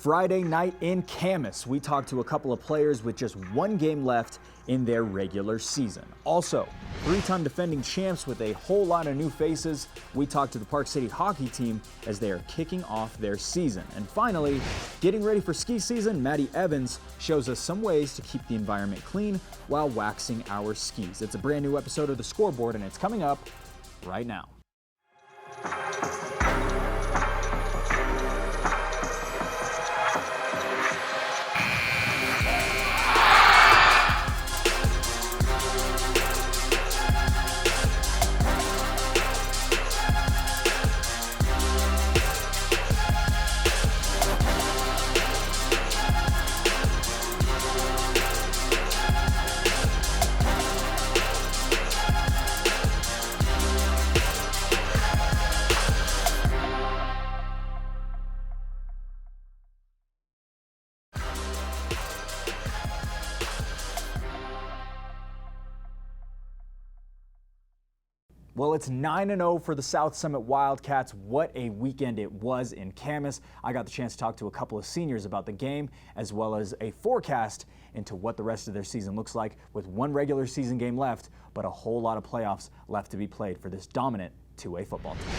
Friday night in Camas, we talked to a couple of players with just one game left in their regular season. Also, three-time defending champs with a whole lot of new faces. We talked to the Park City hockey team as they are kicking off their season. And finally, getting ready for ski season, Maddie Evans shows us some ways to keep the environment clean while waxing our skis. It's a brand new episode of The Scoreboard, and it's coming up right now. Well, it's 9-0 for the South Summit Wildcats. What a weekend it was in Camas. I got the chance to talk to a couple of seniors about the game, as well as a forecast into what the rest of their season looks like, with one regular season game left, but a whole lot of playoffs left to be played for this dominant 2A football team.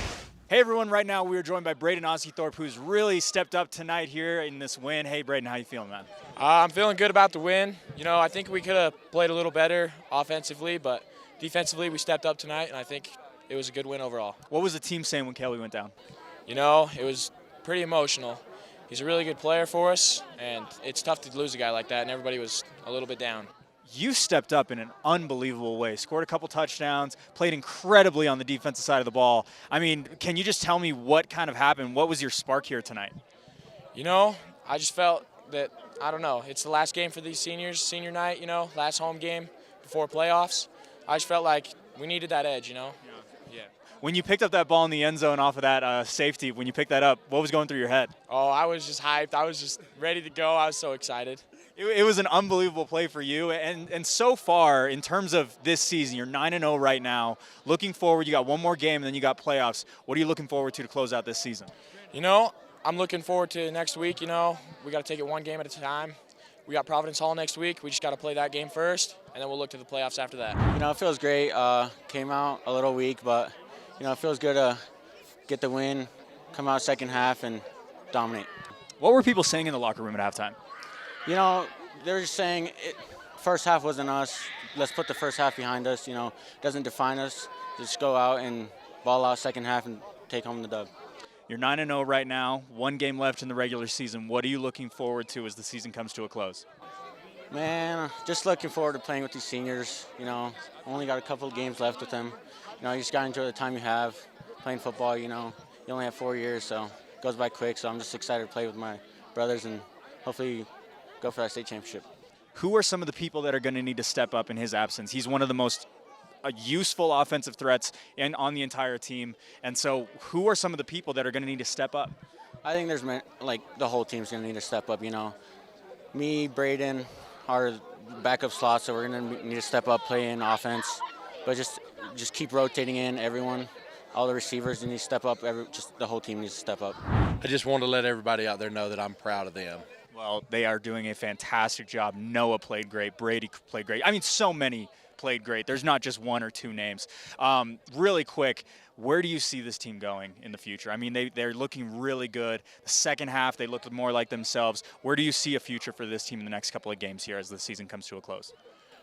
Hey everyone, right now we are joined by Braden Ossethorpe, who's really stepped up tonight here in this win. Hey Braden, how you feeling, man? I'm feeling good about the win. You know, I think we could have played a little better offensively, but defensively, we stepped up tonight, and I think it was a good win overall. What was the team saying when Kelly went down? You know, it was pretty emotional. He's a really good player for us, and it's tough to lose a guy like that, and everybody was a little bit down. You stepped up in an unbelievable way, scored a couple touchdowns, played incredibly on the defensive side of the ball. I mean, can you just tell me what kind of happened? What was your spark here tonight? You know, I just felt that, I don't know, it's the last game for these seniors, senior night, you know, last home game before playoffs. I just felt like we needed that edge, you know? Yeah. When you picked up that ball in the end zone off of that safety, when you picked that up, what was going through your head? Oh, I was just hyped. I was just ready to go. I was so excited. It was an unbelievable play for you. And so far, in terms of this season, you're 9-0 right now. Looking forward, you got one more game, and then you got playoffs. What are you looking forward to close out this season? You know, I'm looking forward to next week. You know, we got to take it one game at a time. We got Providence Hall next week. We just got to play that game first, and then we'll look to the playoffs after that. You know, it feels great. Came out a little weak, but, you know, it feels good to get the win, come out second half, and dominate. What were people saying in the locker room at halftime? You know, they were just saying first half wasn't us. Let's put the first half behind us. You know, it doesn't define us. Just go out and ball out second half and take home the dub. You're 9-0 right now, one game left in the regular season. What are you looking forward to as the season comes to a close? Man, just looking forward to playing with these seniors. You know, only got a couple of games left with them. You know, you just got to enjoy the time you have playing football. You know, you only have 4 years, so it goes by quick. So I'm just excited to play with my brothers and hopefully go for that state championship. Who are some of the people that are going to need to step up in his absence? He's one of the most useful offensive threats on the entire team. And so who are some of the people that are going to need to step up? I think there's, like, the whole team's going to need to step up, you know. Me, Braden, are backup slots, so we're going to need to step up, play in offense. But just keep rotating in everyone. All the receivers need to step up. Just the whole team needs to step up. I just want to let everybody out there know that I'm proud of them. Well, they are doing a fantastic job. Noah played great. Brady played great. I mean, so many played great. There's not just one or two names. Really quick, where do you see this team going in the future? I mean, they're looking really good. The second half, they looked more like themselves. Where do you see a future for this team in the next couple of games here as the season comes to a close?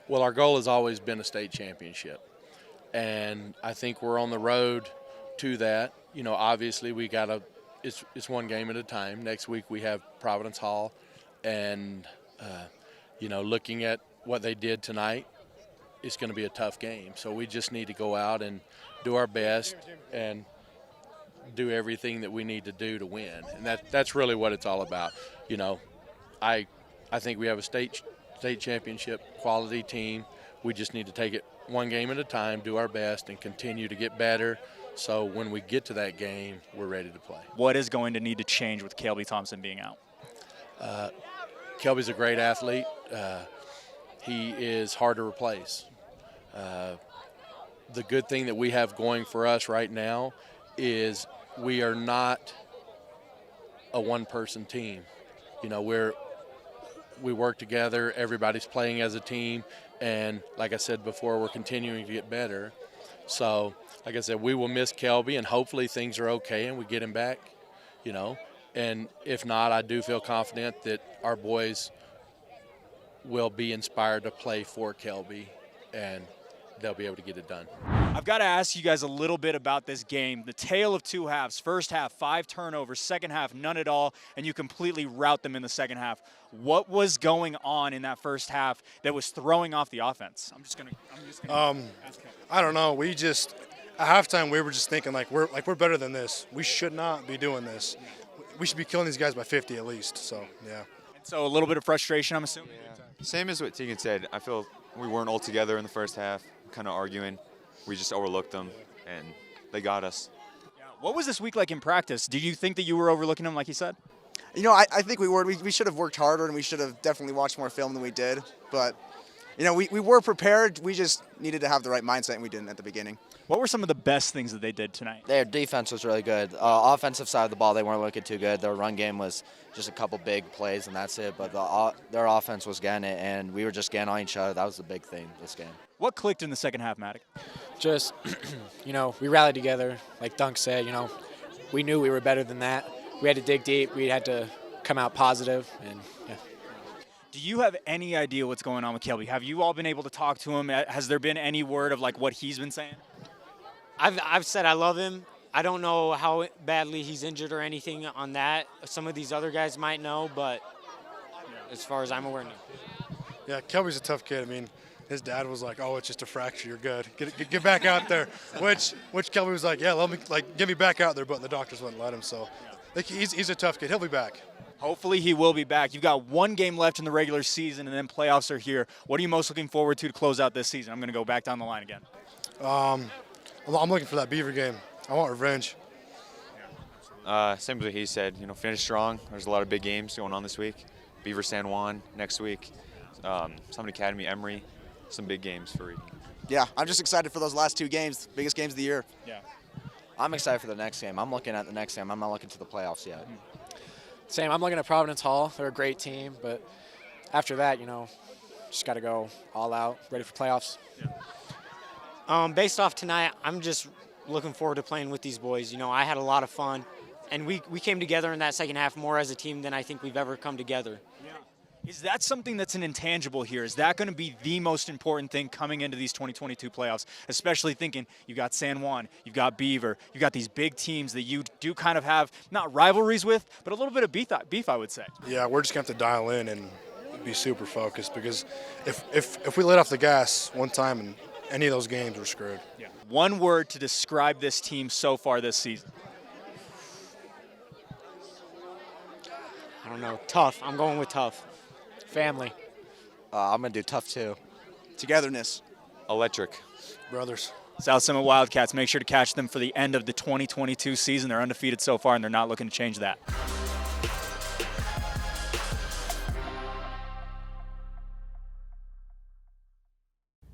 Well, our goal has always been a state championship, and I think we're on the road to that. You know, obviously we got to it's one game at a time. Next week we have Providence Hall, and you know, looking at what they did tonight, it's going to be a tough game. So we just need to go out and do our best and do everything that we need to do to win. And that's really what it's all about. You know, I think we have a state championship quality team. We just need to take it one game at a time, do our best, and continue to get better. So when we get to that game, we're ready to play. What is going to need to change with Kelby Thompson being out? Kelby's a great athlete. He is hard to replace. The good thing that we have going for us right now is we are not a one-person team. You know, we work together. Everybody's playing as a team, and like I said before, we're continuing to get better. So, like I said, we will miss Kelby, and hopefully things are okay and we get him back. You know, and if not, I do feel confident that our boys will be inspired to play for Kelby, and they'll be able to get it done. I've got to ask you guys a little bit about this game. The tale of two halves. First half, 5 turnovers. Second half, none at all, and you completely rout them in the second half. What was going on in that first half that was throwing off the offense? I'm just gonna ask him. I don't know. We just at halftime we were just thinking we're better than this. We should not be doing this. We should be killing these guys by 50 at least. So yeah. And so a little bit of frustration, I'm assuming. Yeah. Same as what Tegan said. I feel we weren't all together in the first half, kind of arguing. We just overlooked them, and they got us. Yeah. What was this week like in practice? Did you think that you were overlooking them, like you said? You know, I think we were. We should have worked harder, and we should have definitely watched more film than we did. But, you know, we were prepared. We just needed to have the right mindset, and we didn't at the beginning. What were some of the best things that they did tonight? Their defense was really good. Offensive side of the ball, they weren't looking too good. Their run game was just a couple big plays, and that's it. But their offense was getting it, and we were just getting on each other. That was the big thing this game. What clicked in the second half, Matic? Just, you know, we rallied together. Like Dunk said, you know, we knew we were better than that. We had to dig deep. We had to come out positive, and yeah. Do you have any idea what's going on with Kelby? Have you all been able to talk to him? Has there been any word of like what he's been saying? I've said I love him. I don't know how badly he's injured or anything on that. Some of these other guys might know, but as far as I'm aware, no. Yeah, Kelby's a tough kid. I mean, his dad was like, "Oh, it's just a fracture. You're good. Get back out there." Which Kelby was like, "Yeah, get me back out there," but the doctors wouldn't let him. So, he's a tough kid. He'll be back. Hopefully he will be back. You've got one game left in the regular season, and then playoffs are here. What are you most looking forward to close out this season? I'm going to go back down the line again. I'm looking for that Beaver game. I want revenge. Same as what he said. You know, finish strong. There's a lot of big games going on this week. Beaver San Juan next week. Summit Academy, Emory. Some big games for Reed. Yeah, I'm just excited for those last 2 games, biggest games of the year. Yeah. I'm excited for the next game. I'm looking at the next game. I'm not looking to the playoffs yet. Same. I'm looking at Providence Hall. They're a great team, but after that, you know, just got to go all out, ready for playoffs. Based off tonight, I'm just looking forward to playing with these boys. You know, I had a lot of fun, and we came together in that second half more as a team than I think we've ever come together. Yeah. Is that something that's an intangible here? Is that going to be the most important thing coming into these 2022 playoffs, especially thinking you've got San Juan, you've got Beaver, you've got these big teams that you do kind of have not rivalries with, but a little bit of beef, I would say. Yeah, we're just going to have to dial in and be super focused because if we let off the gas one time in any of those games, we're screwed. Yeah. One word to describe this team so far this season. I don't know. Tough. I'm going with tough. Family. I'm going to do tough too. Togetherness. Electric. Brothers. South Summit Wildcats, make sure to catch them for the end of the 2022 season. They're undefeated so far, and they're not looking to change that.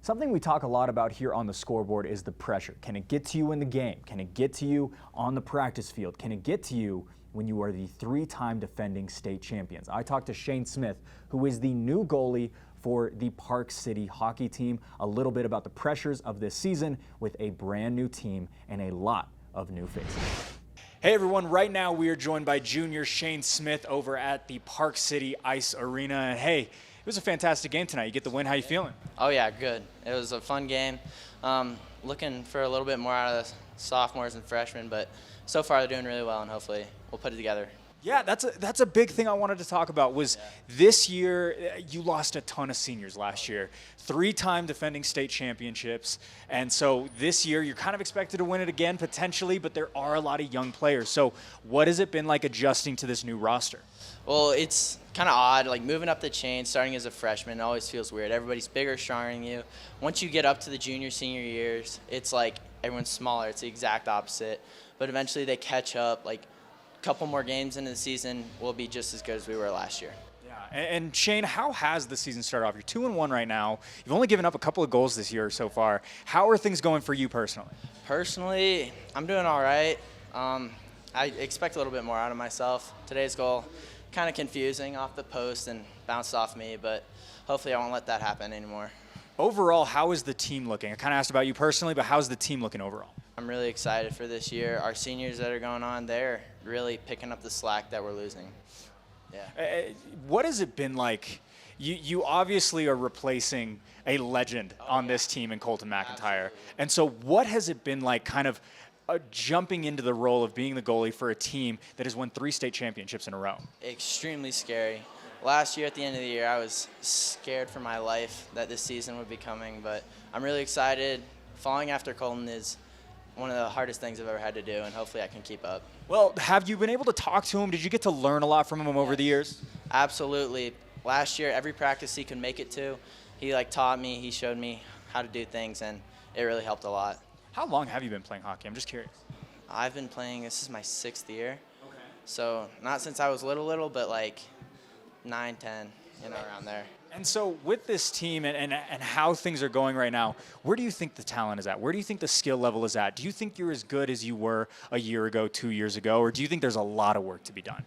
Something we talk a lot about here on the scoreboard is the pressure. Can it get to you in the game? Can it get to you on the practice field? Can it get to you when you are the 3-time defending state champions? I talked to Shane Smith, who is the new goalie for the Park City hockey team, a little bit about the pressures of this season with a brand new team and a lot of new faces. Hey everyone, right now we are joined by junior Shane Smith over at the Park City Ice Arena. And hey, it was a fantastic game tonight. You get the win. How you feeling? Oh yeah, good. It was a fun game. Looking for a little bit more out of the sophomores and freshmen, but so far they're doing really well, and hopefully we'll put it together. Yeah, that's a big thing I wanted to talk about was this year you lost a ton of seniors last year. 3-time defending state championships. And so this year you're kind of expected to win it again potentially, but there are a lot of young players. So what has it been like adjusting to this new roster? Well, it's kind of odd, like moving up the chain, starting as a freshman, it always feels weird. Everybody's bigger, stronger than you. Once you get up to the junior, senior years, it's like everyone's smaller. It's the exact opposite. But eventually they catch up. Like a couple more games into the season, we'll be just as good as we were last year. Yeah, and Shane, how has the season started off? You're 2-1 right now. You've only given up a couple of goals this year so far. How are things going for you personally? Personally, I'm doing all right. I expect a little bit more out of myself. Today's goal, kind of confusing off the post and bounced off me, but hopefully I won't let that happen anymore. Overall, how is the team looking? I kind of asked about you personally, but how's the team looking overall? I'm really excited for this year. Our seniors that are going on, they're really picking up the slack that we're losing. Yeah. What has it been like? You obviously are replacing a legend on this team in Colton McIntyre. Absolutely. And so what has it been like kind of jumping into the role of being the goalie for a team that has won 3 state championships in a row? Extremely scary. Last year at the end of the year, I was scared for my life that this season would be coming, but I'm really excited. Following after Colton is one of the hardest things I've ever had to do, and hopefully I can keep up. Well, have you been able to talk to him? Did you get to learn a lot from him over the years? Absolutely. Last year, every practice he could make it to, he taught me, he showed me how to do things, and it really helped a lot. How long have you been playing hockey? I'm just curious. I've been playing, this is my 6th year. Okay. So not since I was little, but like 9, 10, around there. And so with this team and how things are going right now, where do you think the talent is at? Where do you think the skill level is at? Do you think you're as good as you were a year ago, 2 years ago, or do you think there's a lot of work to be done?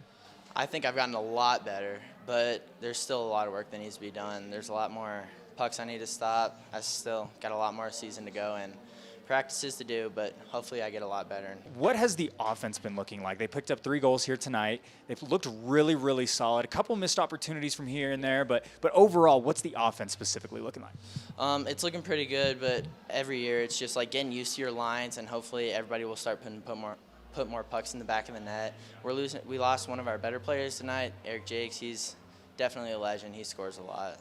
I think I've gotten a lot better, but there's still a lot of work that needs to be done. There's a lot more pucks I need to stop. I still got a lot more season to go and practices to do, but hopefully I get a lot better. What has the offense been looking like? They picked up 3 goals here tonight. They've looked really, really solid. A couple missed opportunities from here and there, but overall, what's the offense specifically looking like? It's looking pretty good, but every year it's just like getting used to your lines, and hopefully everybody will start put more pucks in the back of the net. We lost one of our better players tonight, Eric Jakes. He's definitely a legend. He scores a lot.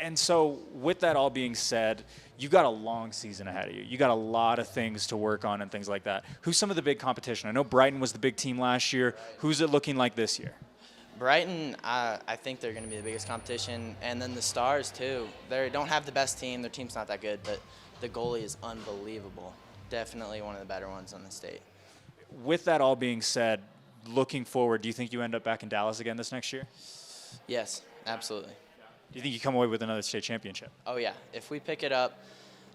And so with that all being said, you got a long season ahead of you. You got a lot of things to work on and things like that. Who's some of the big competition? I know Brighton was the big team last year. Who's it looking like this year? Brighton, I think they're going to be the biggest competition. And then the Stars, too. They don't have the best team. Their team's not that good, but the goalie is unbelievable. Definitely one of the better ones on the state. With that all being said, looking forward, do you think you end up back in Dallas again this next year? Yes, absolutely. Do you think you come away with another state championship? Oh, yeah. If we pick it up,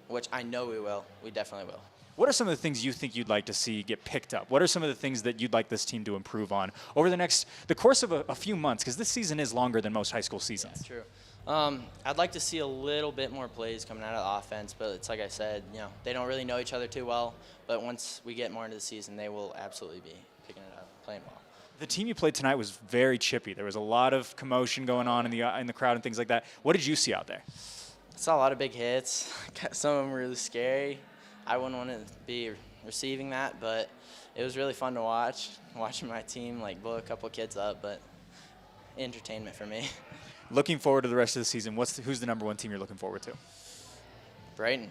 which I know we will, we definitely will. What are some of the things you think you'd like to see get picked up? What are some of the things that you'd like this team to improve on over the course of a few months? Because this season is longer than most high school seasons. That's true. I'd like to see a little bit more plays coming out of the offense, but it's like I said, they don't really know each other too well. But once we get more into the season, they will absolutely be picking it up, playing well. The team you played tonight was very chippy. There was a lot of commotion going on in the crowd and things like that. What did you see out there? I saw a lot of big hits. Some of them were really scary. I wouldn't want to be receiving that, but it was really fun to watch, watching my team blow a couple of kids up, but entertainment for me. Looking forward to the rest of the season, who's the number 1 team you're looking forward to? Brighton.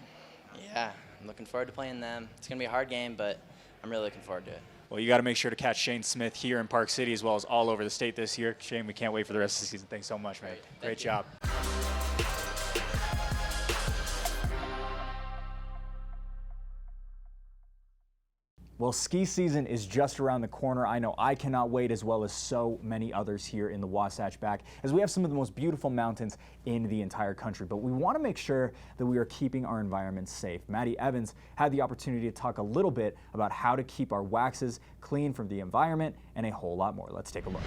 Yeah, I'm looking forward to playing them. It's going to be a hard game, but I'm really looking forward to it. Well, you got to make sure to catch Shane Smith here in Park City as well as all over the state this year. Shane, we can't wait for the rest of the season. Thanks so much, man. Great job. Well, ski season is just around the corner. I know I cannot wait, as well as so many others here in the Wasatch Back, as we have some of the most beautiful mountains in the entire country. But we want to make sure that we are keeping our environment safe. Maddie Evans had the opportunity to talk a little bit about how to keep our waxes clean from the environment and a whole lot more. Let's take a look.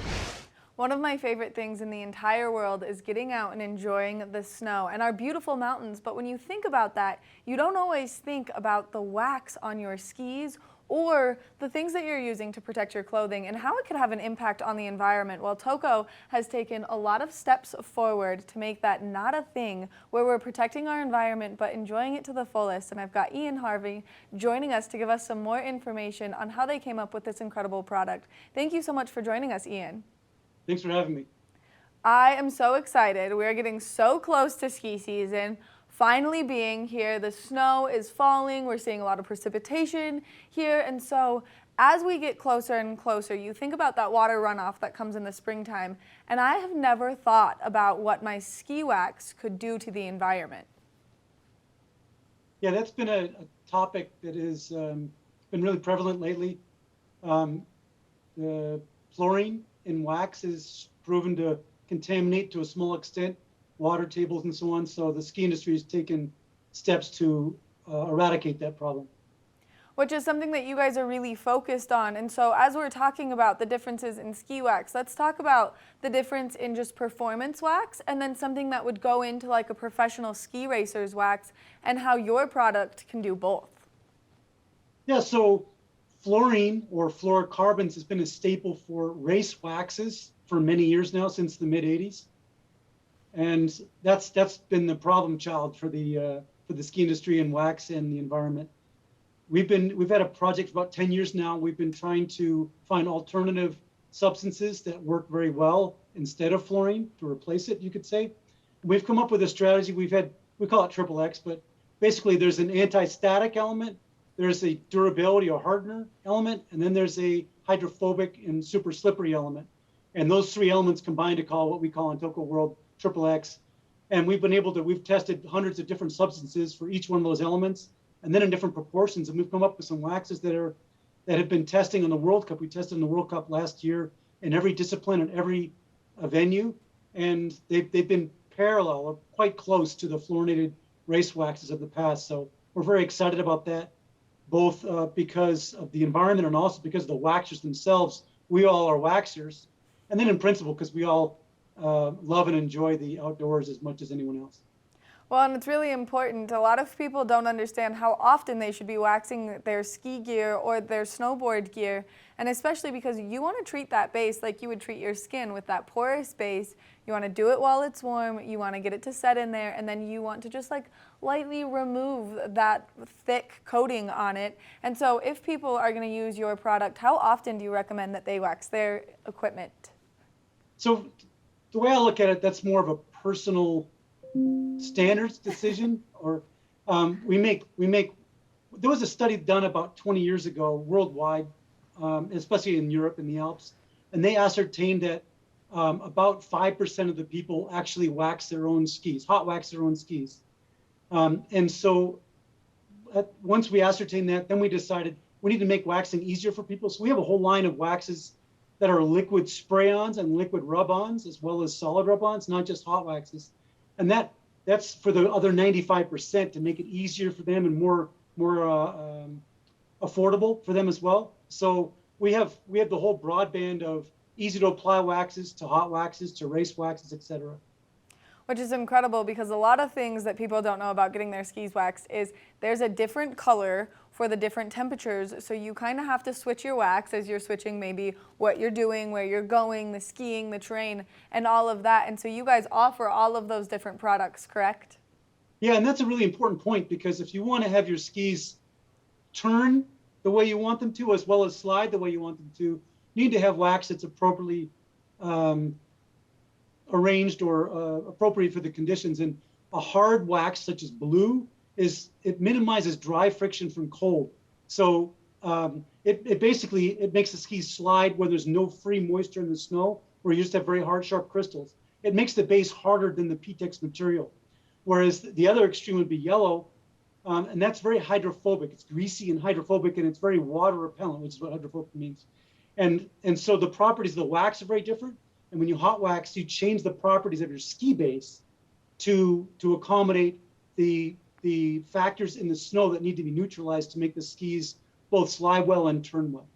One of my favorite things in the entire world is getting out and enjoying the snow and our beautiful mountains. But when you think about that, you don't always think about the wax on your skis or the things that you're using to protect your clothing and how it could have an impact on the environment. Well, Toco has taken a lot of steps forward to make that not a thing, where we're protecting our environment but enjoying it to the fullest. And I've got Ian Harvey joining us to give us some more information on how they came up with this incredible product. Thank you so much for joining us, Ian. Thanks for having me. I am so excited. We're getting so close to ski season. Finally being here, the snow is falling, we're seeing a lot of precipitation here, and so as we get closer and closer, you think about that water runoff that comes in the springtime, and I have never thought about what my ski wax could do to the environment. Yeah, that's been a topic that has been really prevalent lately. The fluorine in wax is proven to contaminate to a small extent water tables and so on. So the ski industry has taken steps to eradicate that problem. which is something that you guys are really focused on. And so as we're talking about the differences in ski wax, let's talk about the difference in just performance wax and then something that would go into like a professional ski racer's wax and how your product can do both. Yeah, so fluorine or fluorocarbons has been a staple for race waxes for many years now, since the mid-'80s. And that's been the problem child for the ski industry and wax and the environment. We've had a project for about 10 years now. We've been trying to find alternative substances that work very well instead of fluorine to replace it, you could say. We've come up with a strategy. We call it triple X, but basically there's an anti-static element, there's a durability or hardener element, and then there's a hydrophobic and super slippery element. And those three elements combine to call what we call in Toco world triple X. And we've tested hundreds of different substances for each one of those elements, and then in different proportions. And we've come up with some waxes that have been testing on the World Cup. We tested in the World Cup last year in every discipline and every venue. And they've been parallel or quite close to the fluorinated race waxes of the past. So we're very excited about that, both because of the environment and also because of the waxers themselves. We all are waxers. And then in principle, because we all love and enjoy the outdoors as much as anyone else. Well, and it's really important. A lot of people don't understand how often they should be waxing their ski gear or their snowboard gear, and especially because you want to treat that base like you would treat your skin with that porous base. You want to do it while it's warm, you want to get it to set in there, and then you want to just like lightly remove that thick coating on it. And so if people are going to use your product, how often do you recommend that they wax their equipment? So the way I look at it, that's more of a personal standards decision. Or there was a study done about 20 years ago worldwide, especially in Europe in the Alps, and they ascertained that about 5% of the people actually wax their own skis, hot wax their own skis. And so once we ascertained that, then we decided we need to make waxing easier for people. So we have a whole line of waxes that are liquid spray-ons and liquid rub-ons, as well as solid rub-ons, not just hot waxes. And that's for the other 95% to make it easier for them and more affordable for them as well. So we have the whole broadband of easy to apply waxes to hot waxes to race waxes, etc. Which is incredible, because a lot of things that people don't know about getting their skis waxed is there's a different color for the different temperatures. So you kind of have to switch your wax as you're switching maybe what you're doing, where you're going, the skiing, the terrain, and all of that. And so you guys offer all of those different products, correct? Yeah, and that's a really important point, because if you want to have your skis turn the way you want them to, as well as slide the way you want them to, you need to have wax that's appropriately arranged or appropriate for the conditions. And a hard wax such as blue it minimizes dry friction from cold. So it basically makes the skis slide where there's no free moisture in the snow, where you just have very hard, sharp crystals. It makes the base harder than the PTEX material. Whereas the other extreme would be yellow, and that's very hydrophobic. It's greasy and hydrophobic, and it's very water repellent, which is what hydrophobic means. And so the properties of the wax are very different. And when you hot wax, you change the properties of your ski base to accommodate the factors in the snow that need to be neutralized to make the skis both slide well and turn well.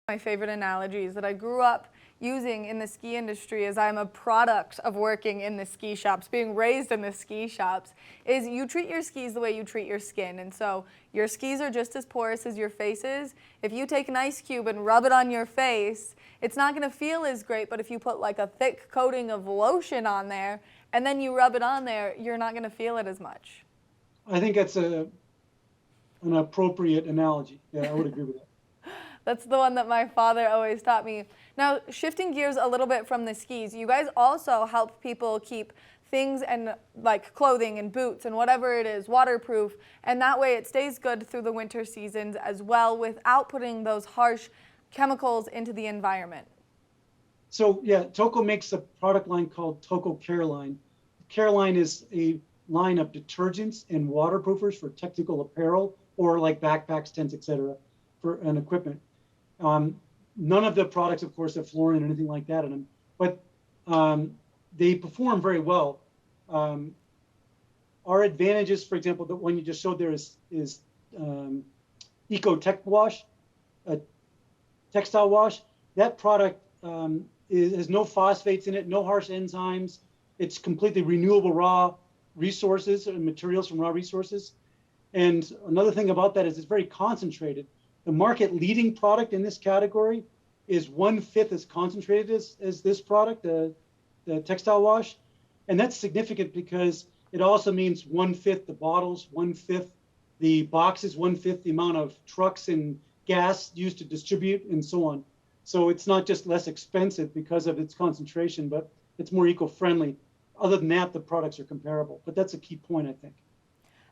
My favorite analogies that I grew up using in the ski industry, as I'm a product of working in the ski shops, being raised in the ski shops, is you treat your skis the way you treat your skin. And so your skis are just as porous as your face is. If you take an ice cube and rub it on your face, it's not going to feel as great, but if you put like a thick coating of lotion on there and then you rub it on there, you're not going to feel it as much. I think that's an appropriate analogy. Yeah, I would agree with that. That's the one that my father always taught me. Now, shifting gears a little bit from the skis, you guys also help people keep things and like clothing and boots and whatever it is waterproof, and that way it stays good through the winter seasons as well without putting those harsh chemicals into the environment. So yeah, Toco makes a product line called Toco Care Line. Care Line is a line of detergents and waterproofers for technical apparel or like backpacks, tents, etc. and equipment. None of the products, of course, have fluorine or anything like that in them. But they perform very well. Our advantages, for example, the one you just showed there is Eco Tech Wash, a textile wash. That product has no phosphates in it, no harsh enzymes. It's completely renewable raw resources and materials from raw resources. And another thing about that is it's very concentrated. The market leading product in this category is 1/5 as concentrated as this product, the textile wash. And that's significant because it also means 1/5 the bottles, 1/5 the boxes, 1/5 the amount of trucks and gas used to distribute, and so on. So it's not just less expensive because of its concentration, but it's more eco-friendly. Other than that, the products are comparable. But that's a key point, I think.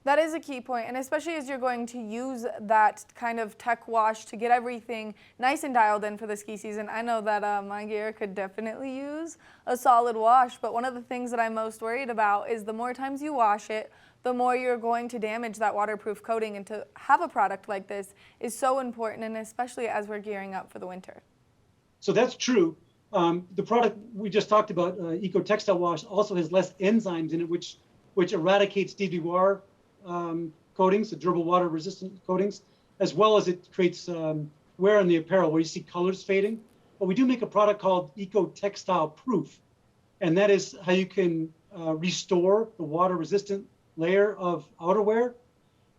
That is a key point, and especially as you're going to use that kind of tech wash to get everything nice and dialed in for the ski season. I know that my gear could definitely use a solid wash, but one of the things that I'm most worried about is the more times you wash it, the more you're going to damage that waterproof coating, and to have a product like this is so important, and especially as we're gearing up for the winter. So that's true. The product we just talked about, Eco Textile Wash, also has less enzymes in it, which eradicates DWR coatings, the durable water resistant coatings, as well as it creates wear on the apparel where you see colors fading. But we do make a product called Eco Textile Proof, and that is how you can restore the water resistant layer of outerwear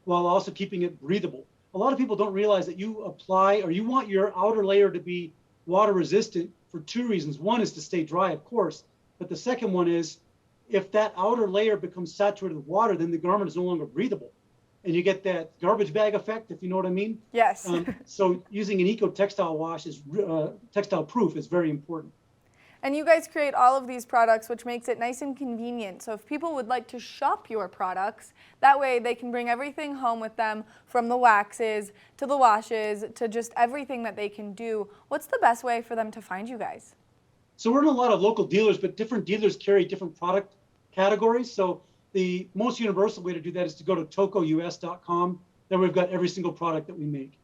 while also keeping it breathable. A lot of people don't realize that you apply, or you want your outer layer to be water resistant for two reasons. One is to stay dry, of course, but the second one is if that outer layer becomes saturated with water, then the garment is no longer breathable. And you get that garbage bag effect, if you know what I mean. Yes. So using an Eco Textile Wash is textile proof is very important. And you guys create all of these products, which makes it nice and convenient. So if people would like to shop your products, that way they can bring everything home with them, from the waxes to the washes to just everything that they can do. What's the best way for them to find you guys? So we're in a lot of local dealers, but different dealers carry different product categories. So the most universal way to do that is to go to tocous.com. There we've got every single product that we make.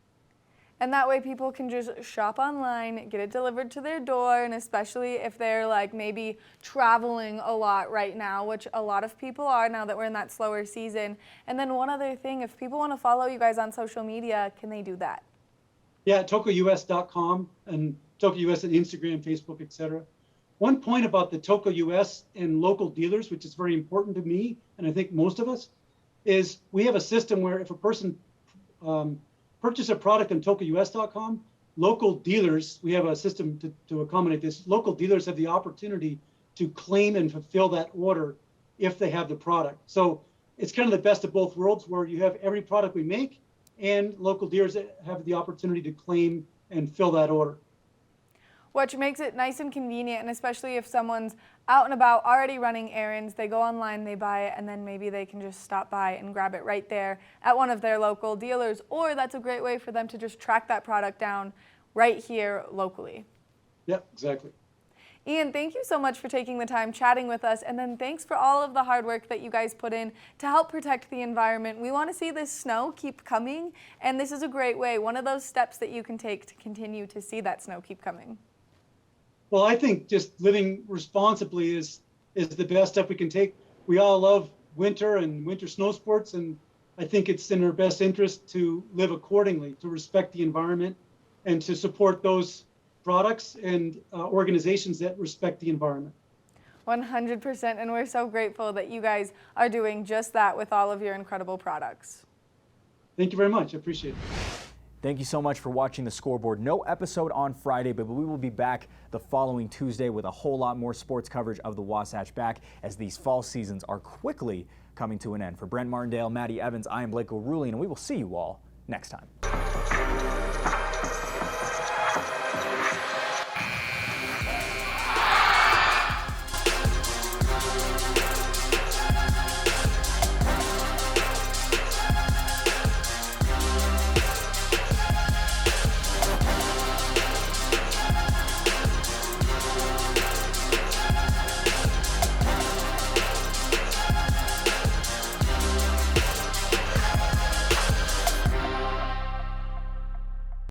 And that way people can just shop online, get it delivered to their door, and especially if they're like maybe traveling a lot right now, which a lot of people are now that we're in that slower season. And then one other thing, if people want to follow you guys on social media, can they do that? Yeah, tocous.com and TocoUS on Instagram, Facebook, etc. One point about the TocoUS and local dealers, which is very important to me, and I think most of us, is we have a system where if a person purchase a product on tocous.com, local dealers, we have a system to accommodate this. Local dealers have the opportunity to claim and fulfill that order if they have the product. So it's kind of the best of both worlds, where you have every product we make and local dealers have the opportunity to claim and fill that order. Which makes it nice and convenient, and especially if someone's out and about already running errands, they go online, they buy it, and then maybe they can just stop by and grab it right there at one of their local dealers, or that's a great way for them to just track that product down right here locally. Yep, exactly. Ian, thank you so much for taking the time chatting with us, and then thanks for all of the hard work that you guys put in to help protect the environment. We want to see this snow keep coming, and this is a great way, one of those steps that you can take to continue to see that snow keep coming. Well, I think just living responsibly is the best step we can take. We all love winter and winter snow sports, and I think it's in our best interest to live accordingly, to respect the environment, and to support those products and organizations that respect the environment. 100%, and we're so grateful that you guys are doing just that with all of your incredible products. Thank you very much. I appreciate it. Thank you so much for watching the Scoreboard. No episode on Friday, but we will be back the following Tuesday with a whole lot more sports coverage of the Wasatch back as these fall seasons are quickly coming to an end. For Brent Martindale, Maddie Evans, I am Blake O'Rourke, and we will see you all next time.